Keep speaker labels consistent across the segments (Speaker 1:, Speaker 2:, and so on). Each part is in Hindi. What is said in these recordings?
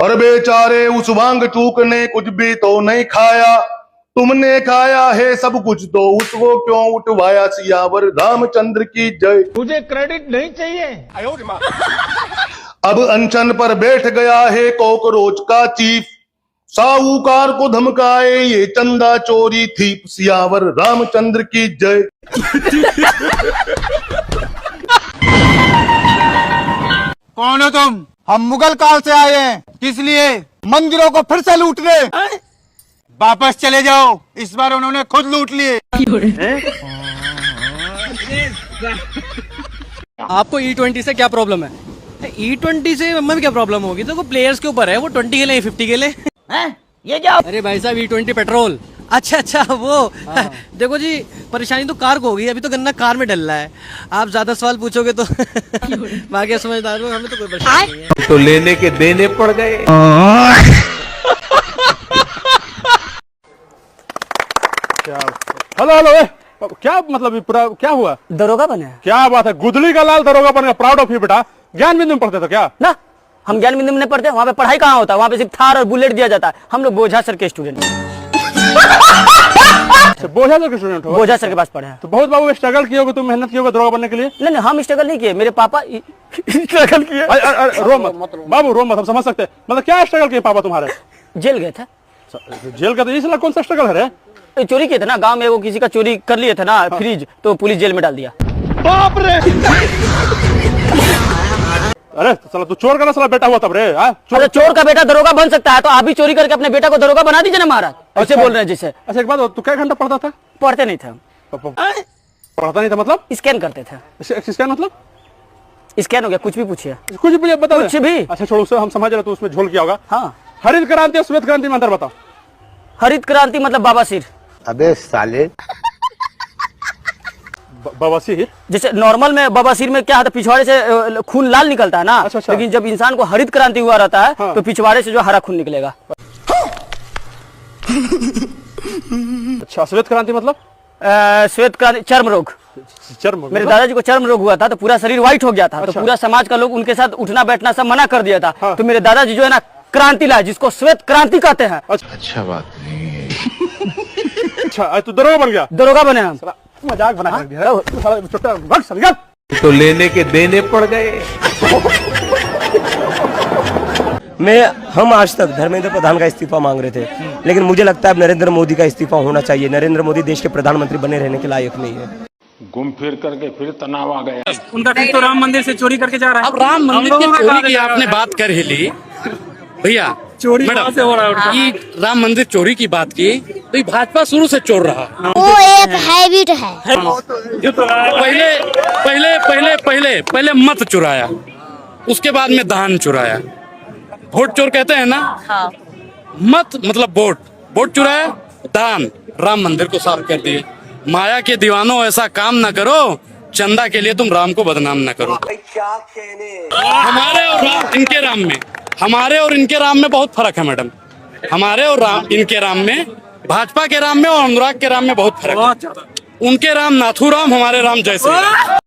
Speaker 1: और बेचारे उस वांग चूक ने कुछ भी तो नहीं खाया, तुमने खाया है सब कुछ तो उसको क्यों उठवाया। सियावर रामचंद्र की जय।
Speaker 2: मुझे क्रेडिट नहीं चाहिए।
Speaker 1: अब अनशन पर बैठ गया है कॉकरोच का चीफ, साहूकार को धमकाए ये चंदा चोरी थी। सियावर रामचंद्र की जय।
Speaker 3: कौन हो तुम? हम मुगल काल से आए हैं। किस लिए? मंदिरों को फिर से लूटने। वापस चले जाओ, इस बार उन्होंने खुद लूट लिए।
Speaker 4: आपको E20 से क्या प्रॉब्लम है? E20 से हमें क्या प्रॉब्लम होगी? तो प्लेयर्स के ऊपर है, वो 20 के लिए 50 के लिए
Speaker 5: हैं? ये क्या?
Speaker 4: अरे भाई साहब E20 पेट्रोल। अच्छा वो देखो जी, परेशानी तो कार को होगी, अभी तो गन्ना कार में डल रहा है। आप ज्यादा सवाल पूछोगे तो बाकी समझदार हो, हमें तो कोई परेशानी नहीं है।
Speaker 6: तो लेने के देने पड़ गए।
Speaker 7: हेलो हेलो, क्या मतलब पूरा क्या हुआ?
Speaker 5: दरोगा बने?
Speaker 7: क्या बात है, गुदली का लाल दरोगा बन गया। प्राउड ऑफ यू बेटा। ज्ञान बिंदु में पढ़ते थे क्या?
Speaker 5: ना, हम ज्ञान बिंदु में नहीं पढ़ते। वहाँ पे पढ़ाई कहाँ होता है? वहाँ पे सिर्फ थार और बुलेट दिया जाता है। हम लोग बोझा सर के स्टूडेंट।
Speaker 7: बोझा सर के स्टूडेंट हो?
Speaker 5: बोझा सर के पास पढ़े हैं।
Speaker 7: तो बहुत बाबू स्ट्रगल किए होगे, तुम मेहनत किए होगे दरोगा बनने के लिए।
Speaker 5: नहीं, हम स्ट्रगल नहीं किए, मेरे पापा स्ट्रगल किए।
Speaker 7: रो मत बाबू, रो मत, हम समझ सकते हैं। मतलब क्या स्ट्रगल किए पापा तुम्हारे?
Speaker 5: जेल गए थे।
Speaker 7: जेल का तो इसलिए कौन सा स्ट्रगल है रे?
Speaker 5: चोरी किए थे ना, गांव में वो किसी का चोरी कर लिए थे ना, फ्रिज, तो पुलिस जेल में डाल दिया।
Speaker 7: बाप रे। अरे साला तू चोर का साला बेटा हुआ तब रे?
Speaker 5: चोर का बेटा दरोगा बन सकता है, तो आप भी चोरी करके अपने बेटा को दरोगा बना दीजिए ना महाराज। ऐसे बोल रहे हैं जिसे।
Speaker 7: अच्छा एक बात, तू क्या घंटा पढ़ता था?
Speaker 5: पढ़ते नहीं थे हम।
Speaker 7: पढ़ता नहीं था मतलब?
Speaker 5: स्कैन करते थे।
Speaker 7: स्कैन मतलब?
Speaker 5: स्कैन हो गया, कुछ भी पूछिए।
Speaker 7: कुछ भी बता।
Speaker 5: कुछ भी।
Speaker 7: अच्छा छोड़ो, उसे हम समझ रहे, तू उसमें झोल किया होगा।
Speaker 5: हाँ।
Speaker 7: हरित क्रांति और श्वेत क्रांति में अंतर बताओ।
Speaker 5: हरित क्रांति मतलब बवासीर।
Speaker 6: अबे साले।
Speaker 7: बवासीर?
Speaker 5: जैसे नॉर्मल में बवासीर में क्या होता है, पिछवाड़े से खून लाल निकलता है ना।
Speaker 7: अच्छा।
Speaker 5: लेकिन जब इंसान को हरित क्रांति हुआ रहता है, हाँ, तो पिछवाड़े से जो हरा खून निकलेगा।
Speaker 7: अच्छा, श्वेत क्रांति मतलब?
Speaker 5: श्वेत क्रांति चर्म रोग।
Speaker 7: चर्म?
Speaker 5: मेरे दादाजी को चर्म रोग हुआ था, तो पूरा शरीर व्हाइट हो गया था। अच्छा। तो पूरा समाज का लोग उनके साथ उठना बैठना सब मना कर दिया था। हाँ। तो मेरे दादाजी जो है ना, क्रांति लाए, जिसको श्वेत क्रांति कहते हैं।
Speaker 6: अच्छा बात नहीं है।
Speaker 7: अच्छा, तू दरोगा बन गया?
Speaker 5: दरोगा बने हम।
Speaker 7: मजाक बना दिया।
Speaker 6: तो लेने के देने पड़ गए।
Speaker 8: हम आज तक धर्मेंद्र प्रधान का इस्तीफा मांग रहे थे, लेकिन मुझे लगता है अब नरेंद्र मोदी का इस्तीफा होना चाहिए। नरेंद्र मोदी देश के प्रधानमंत्री बने रहने के लायक नहीं है।
Speaker 2: घूम फिर करके फिर तनाव आ गया।
Speaker 4: उनका तो राम मंदिर से चोरी करके जा रहा है।
Speaker 9: अब राम मंदिर की चोरी की आपने बात कर ही ली भैया,
Speaker 4: चोरी से हो रहा है।
Speaker 9: ये राम मंदिर चोरी की बात की, तो ये भाजपा शुरू से चोर रहा।
Speaker 10: वो एक हैबिट है।
Speaker 9: पहले पहले पहले पहले पहले मत चुराया, उसके बाद में दान चुराया। वोट चोर कहते हैं ना। हाँ। मत मतलब वोट चुराया, दान, राम मंदिर को साफ कर दिए। माया के दीवानों, ऐसा काम ना करो, चंदा के लिए तुम राम को बदनाम ना करो।
Speaker 8: क्या कहने?
Speaker 9: हमारे और इनके राम में बहुत फर्क है मैडम। हमारे और इनके राम में, भाजपा के राम में और अनुराग के राम में बहुत फर्क है। उनके राम नाथू राम, हमारे राम जय श्री राम।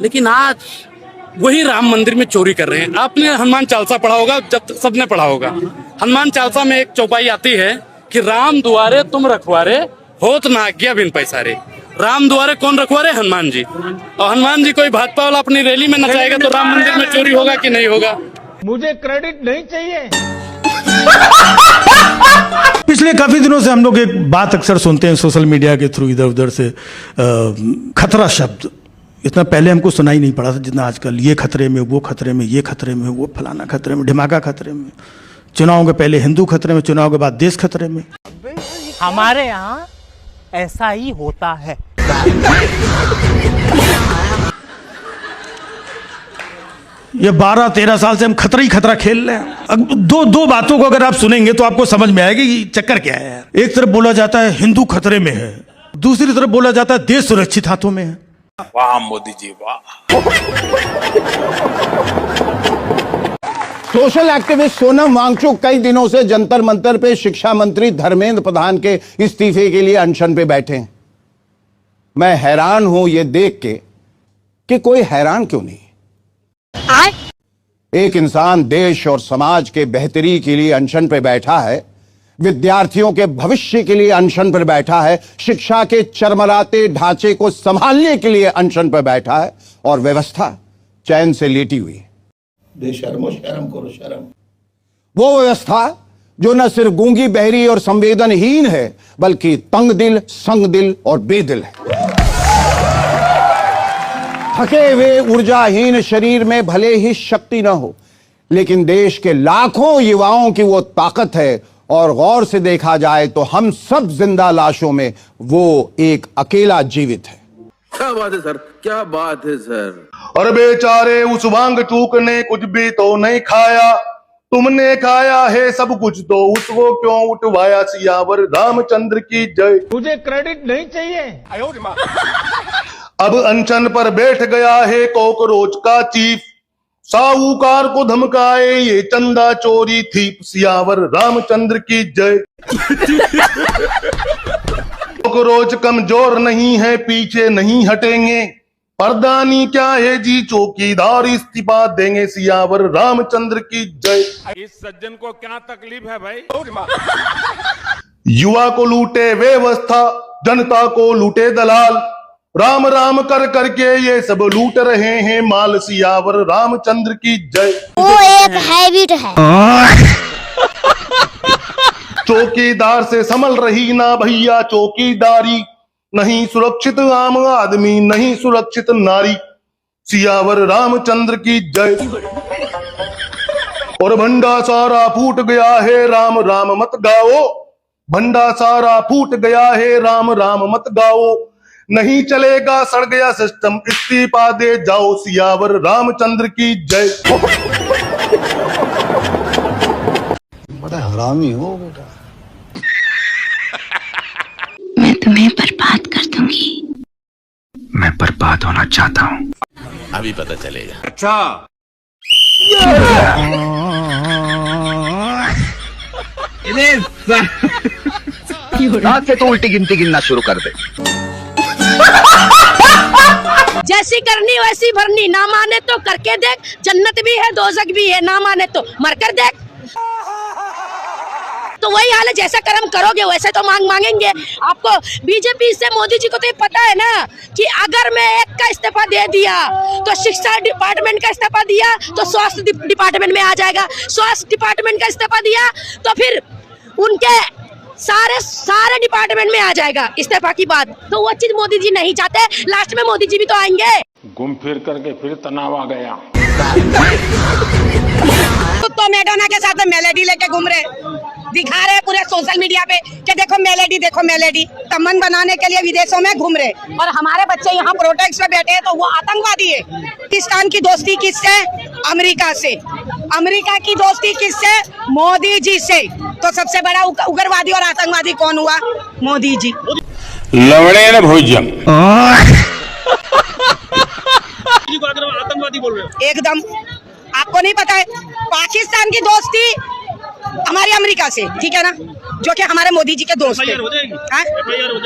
Speaker 9: लेकिन आज वही राम मंदिर में चोरी कर रहे हैं। आपने हनुमान चालीसा पढ़ा होगा, जब सबने पढ़ा होगा। हनुमान चालीसा में एक चौपाई आती है कि राम दुआरे तुम रखवारे, होत ना आज्ञा बिन पैसारे। राम दुआरे कौन रखवारे? हनुमान जी। और हनुमान जी कोई भाजपा वाला अपनी रैली में नचाएगा तो राम मंदिर में चोरी होगा कि नहीं होगा?
Speaker 2: मुझे क्रेडिट नहीं चाहिए।
Speaker 11: पिछले काफी दिनों से हम लोग एक बात अक्सर सुनते हैं सोशल मीडिया के थ्रू, इधर उधर से, खतरा शब्द इतना पहले हमको सुनाई नहीं पड़ा था जितना आजकल। ये खतरे में, वो खतरे में, ये खतरे में, वो फलाना खतरे में, ढिमाका खतरे में। चुनाव के पहले हिंदू खतरे में, चुनाव के बाद देश खतरे में।
Speaker 3: हमारे यहाँ ऐसा ही होता है।
Speaker 11: ये 12-13 साल से हम खतरा ही खतरा खेल रहे हैं। दो बातों को अगर आप सुनेंगे तो आपको समझ में आएगा कि चक्कर क्या है। एक तरफ बोला जाता है हिंदू खतरे में है, दूसरी तरफ बोला जाता है देश सुरक्षित हाथों में है।
Speaker 2: वाह मोदी जी वाह।
Speaker 12: सोशल एक्टिविस्ट सोनम वांगचुक कई दिनों से जंतर मंतर पे शिक्षा मंत्री धर्मेंद्र प्रधान के इस्तीफे के लिए अनशन पे बैठे हैं। मैं हैरान हूं ये देख के कि कोई हैरान क्यों नहीं। एक इंसान देश और समाज के बेहतरी के लिए अनशन पर बैठा है, विद्यार्थियों के भविष्य के लिए अनशन पर बैठा है, शिक्षा के चरमराते ढांचे को संभालने के लिए अनशन पर बैठा है, और व्यवस्था चैन से लेटी हुई है। बेशर्मो शर्म करो शर्म। वो व्यवस्था जो न सिर्फ गूंगी बहरी और संवेदनहीन है, बल्कि तंग दिल, संग दिल और बेदिल है। थके हुए ऊर्जाहीन शरीर में भले ही शक्ति न हो, लेकिन देश के लाखों युवाओं की वो ताकत है, और गौर से देखा जाए तो हम सब जिंदा लाशों में वो एक अकेला जीवित है।
Speaker 6: क्या बात है सर, क्या बात है सर।
Speaker 1: और बेचारे उस वांग टूक ने कुछ भी तो नहीं खाया, तुमने खाया है सब कुछ तो उसको क्यों उठवाया। सियावर रामचंद्र की जय।
Speaker 2: मुझे क्रेडिट नहीं चाहिए।
Speaker 1: अब अनशन पर बैठ गया है कॉकरोच का चीफ, साहूकार को धमकाए ये चंदा चोरी थी। सियावर रामचंद्र की जय। कॉकरोच कमजोर नहीं है, पीछे नहीं हटेंगे, परदानी क्या है जी, चौकीदार इस्तीफा देंगे। सियावर रामचंद्र की जय।
Speaker 2: इस सज्जन को क्या तकलीफ है भाई?
Speaker 1: युवा को लूटे व्यवस्था, जनता को लूटे दलाल, राम राम कर करके ये सब लूट रहे हैं माल। सियावर रामचंद्र की जय।
Speaker 10: वो एक हैबिट है।
Speaker 1: चौकीदार से संभल रही ना भैया चौकीदारी, नहीं सुरक्षित आम आदमी, नहीं सुरक्षित नारी। सियावर रामचंद्र की जय। और भंडा सारा फूट गया है, राम राम मत गाओ, भंडा सारा फूट गया है, राम राम मत गाओ, नहीं चलेगा सड़ गया सिस्टम, इस्तीफा दे जाओ। सियावर रामचंद्र की जय।
Speaker 12: बड़ा हरामी हो बेटा।
Speaker 10: मैं तुम्हें बर्बाद कर दूंगी।
Speaker 6: मैं बर्बाद होना चाहता हूँ। अभी पता चलेगा।
Speaker 3: अच्छा
Speaker 6: रात से तो उल्टी गिनती गिनना शुरू कर दे।
Speaker 10: जैसी करनी वैसी भरनी, ना माने तो करके देख, जन्नत भी है दोजख भी है, ना माने तो मर कर देख। तो वही हाल है, जैसा कर्म करोगे वैसे तो मांगेंगे। आपको बीजेपी से मोदी जी को तो ये पता है ना कि अगर मैं एक का इस्तीफा दे दिया तो शिक्षा डिपार्टमेंट का इस्तीफा दिया तो स्वास्थ्य डिपार्टमेंट में आ जाएगा, स्वास्थ्य डिपार्टमेंट का इस्तीफा दिया तो फिर उनके सारे डिपार्टमेंट में आ जाएगा इस्तीफा की बात। तो वो चीज मोदी जी नहीं चाहते, लास्ट में मोदी जी भी तो आएंगे।
Speaker 2: घूम फिर करके फिर तनाव आ गया।
Speaker 10: तो मैडोना के साथ मेलेडी लेके घूम रहे, दिखा रहे पूरे सोशल मीडिया पे कि देखो मेलेडी, देखो मेलेडी। तमन बनाने के लिए विदेशों में घूम रहे, और हमारे बच्चे यहाँ प्रोटेक्ट में बैठे हैं तो वो आतंकवादी है। पाकिस्तान की दोस्ती किससे? अमेरिका से। अमेरिका की दोस्ती किससे? मोदी जी से। तो सबसे बड़ा उग्रवादी और आतंकवादी कौन हुआ? मोदी जी।
Speaker 2: लवड़े न भोजन।
Speaker 10: आतंकवादी बोल रहे हो एकदम। आपको नहीं पता है पाकिस्तान की दोस्ती हमारी अमेरिका से, ठीक है ना, जो कि हमारे मोदी जी के दोस्त हैं।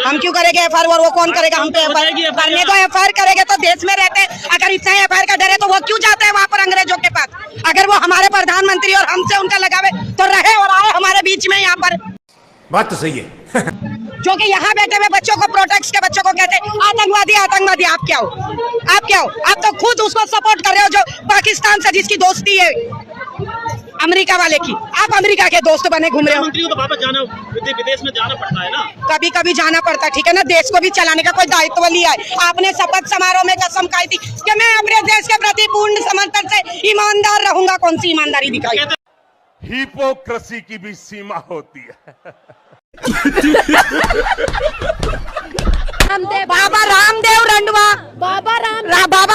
Speaker 10: हम क्यों करेंगे एफआईआर? और वो कौन करेगा? हम पे एफआईआर करने तो एफआईआर करेंगे तो देश में रहते। अगर इतना एफआईआर का डर है तो वो क्यों जाते हैं वहाँ पर अंग्रेजों के पास? अगर वो हमारे प्रधानमंत्री और हमसे उनका लगावे तो रहे और आए हमारे बीच में यहाँ पर।
Speaker 3: बात तो सही है।
Speaker 10: जो कि यहाँ बैठे हुए बच्चों को, प्रोटेक्ट के बच्चों को कहते हैं आतंकवादी, आतंकवादी। आप क्या हो? आप क्या हो? आप तो खुद उसको सपोर्ट कर रहे हो जो पाकिस्तान से जिसकी दोस्ती है अमेरिका वाले की। आप अमेरिका के दोस्त बने घूम रहे हो। मंत्री को तो वापस जाना, विदेश में जाना पड़ता है ना, कभी कभी जाना पड़ता है, ठीक है ना। देश को भी चलाने का कोई दायित्व लिया है। आपने शपथ समारोह में कसम खाई थी कि मैं अपने देश के प्रति पूर्ण समर्पण से ईमानदार रहूंगा। कौन सी ईमानदारी दिखाई?
Speaker 7: हिपोक्रेसी की भी सीमा होती है।
Speaker 10: बाबा रामदेव रंडवा, बाबा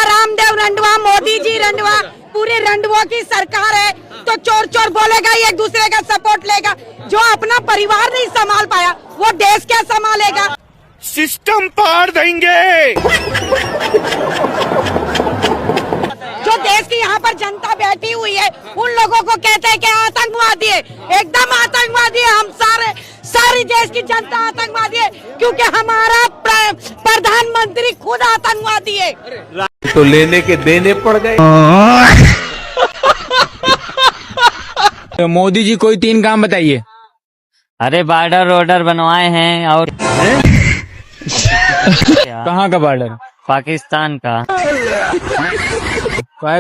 Speaker 10: रामदेव रंडवा, मोदी जी रंडवा, पूरे रंडवों की सरकार है। तो चोर चोर बोलेगा, एक दूसरे का सपोर्ट लेगा। जो अपना परिवार नहीं संभाल पाया वो देश क्या संभालेगा?
Speaker 7: सिस्टम पार देंगे।
Speaker 10: जो देश की यहाँ पर जनता बैठी हुई है उन लोगों को कहते हैं कि आतंकवादी है। एकदम आतंकवादी है। हम सारी देश की जनता आतंकवादी है, क्योंकि हमारा प्रधानमंत्री खुद आतंकवादी है।
Speaker 6: तो लेने के देने पड़ गए।
Speaker 3: तो मोदी जी कोई 3 काम बताइए।
Speaker 5: अरे बॉर्डर ऑर्डर बनवाए हैं और
Speaker 3: कहाँ का बॉर्डर?
Speaker 5: पाकिस्तान का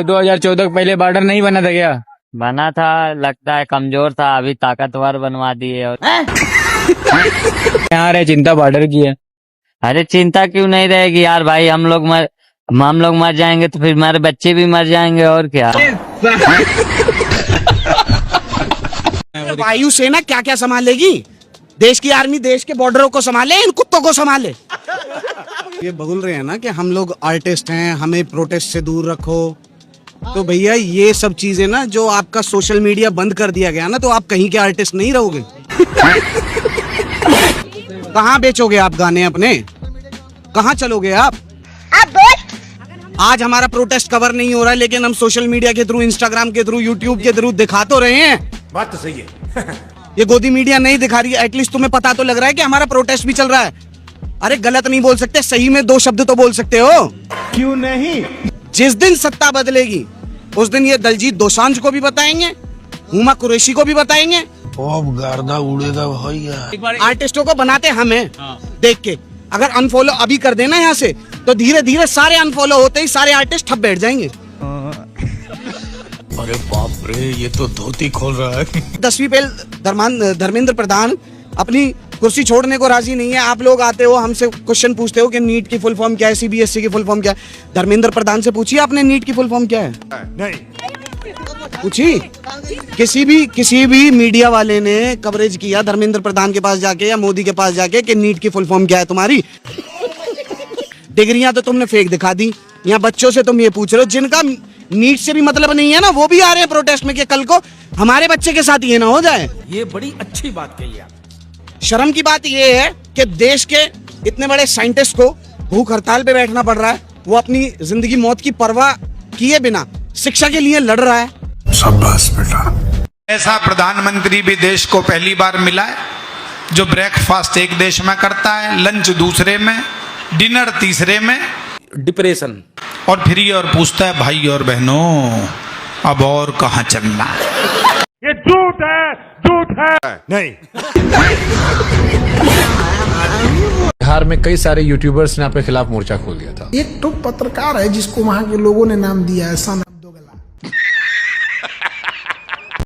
Speaker 3: 2014 के पहले बॉर्डर नहीं बना था क्या?
Speaker 5: बना था, लगता है कमजोर था, अभी ताकतवर बनवा दिए। और
Speaker 3: यहाँ रहे चिंता बॉर्डर की है।
Speaker 5: अरे चिंता क्यों नहीं रहेगी यार भाई, हम लोग मर जाएंगे तो फिर हमारे बच्चे भी मर जाएंगे और क्या।
Speaker 10: वायुसेना क्या क्या संभालेगी? देश की आर्मी देश के बॉर्डरों को संभाले, इन कुत्तों को संभाले। ये बोल रहे हैं ना कि हम लोग आर्टिस्ट हैं, हमें प्रोटेस्ट से दूर रखो। तो भैया ये सब चीजें ना, जो आपका सोशल मीडिया बंद कर दिया गया ना, तो आप कहीं के आर्टिस्ट नहीं रहोगे। कहाँ बेचोगे आप गाने अपने? कहाँ चलोगे आप? आज हमारा प्रोटेस्ट कवर नहीं हो रहा है, लेकिन हम सोशल मीडिया के थ्रू, इंस्टाग्राम के थ्रू, यूट्यूब के थ्रू दिखा तो रहे हैं।
Speaker 3: बात तो सही है।
Speaker 10: ये गोदी मीडिया नहीं दिखा रही है, एटलीस्ट तुम्हें पता तो लग रहा है कि हमारा प्रोटेस्ट भी चल रहा है। अरे गलत नहीं बोल सकते, सही में 2 शब्द तो बोल सकते हो।
Speaker 3: क्यों नहीं?
Speaker 10: जिस दिन सत्ता बदलेगी उस दिन ये दलजीत दोसांझ को भी बताएंगे, हुमा कुरैशी को भी बताएंगे।
Speaker 6: गर्दा उड़ेगा भैया।
Speaker 10: आर्टिस्टों को बनाते हमें देख के। अगर अनफॉलो अभी कर देना यहाँ से, तो धीरे धीरे सारे अनफॉलो होते ही सारे आर्टिस्ट ठप बैठ जाएंगे।
Speaker 6: अरे बाप रे, ये तो धोती खोल रहा है।
Speaker 10: 10वीं फेल धर्मेंद्र प्रधान अपनी कुर्सी छोड़ने को राजी नहीं है। आप लोग आते हो हमसे क्वेश्चन पूछते हो कि नीट की फुल फॉर्म क्या है, सीबीएसई की फुल फॉर्म क्या है। धर्मेंद्र प्रधान से पूछिए आपने नीट की फुल फॉर्म क्या है?
Speaker 3: नहीं
Speaker 10: पूछी? किसी भी मीडिया वाले ने कवरेज किया धर्मेंद्र प्रधान के पास जाके या मोदी के पास जाके कि नीट की फुल फॉर्म क्या है तुम्हारी? डिग्रियां तो तुमने फेक दिखा दी। यहाँ बच्चों से तुम ये पूछ रहे हो जिनका नीट से भी मतलब नहीं है ना, वो भी आ रहे हैं प्रोटेस्ट में कि कल को हमारे बच्चे के साथ ये ना हो जाए।
Speaker 3: ये बड़ी अच्छी बात कही आप।
Speaker 10: शर्म की बात ये है कि देश के इतने बड़े साइंटिस्ट को भूख हड़ताल पे बैठना पड़ रहा है। वो अपनी जिंदगी मौत की परवाह किए बिना शिक्षा के लिए लड़ रहा है।
Speaker 6: शाबाश बेटा।
Speaker 13: ऐसा प्रधानमंत्री भी देश को पहली बार मिला है जो ब्रेकफास्ट एक देश में करता है, लंच दूसरे में, डिनर तीसरे में,
Speaker 3: डिप्रेशन,
Speaker 13: और फिर ये और पूछता है भाई और बहनों अब और कहाँ चलना है।
Speaker 7: ये झूठ है, झूठ है। नहीं।
Speaker 6: बिहार में कई सारे यूट्यूबर्स ने आपके खिलाफ मोर्चा खोल दिया था।
Speaker 14: एक तो पत्रकार है जिसको वहां के लोगों ने नाम दिया है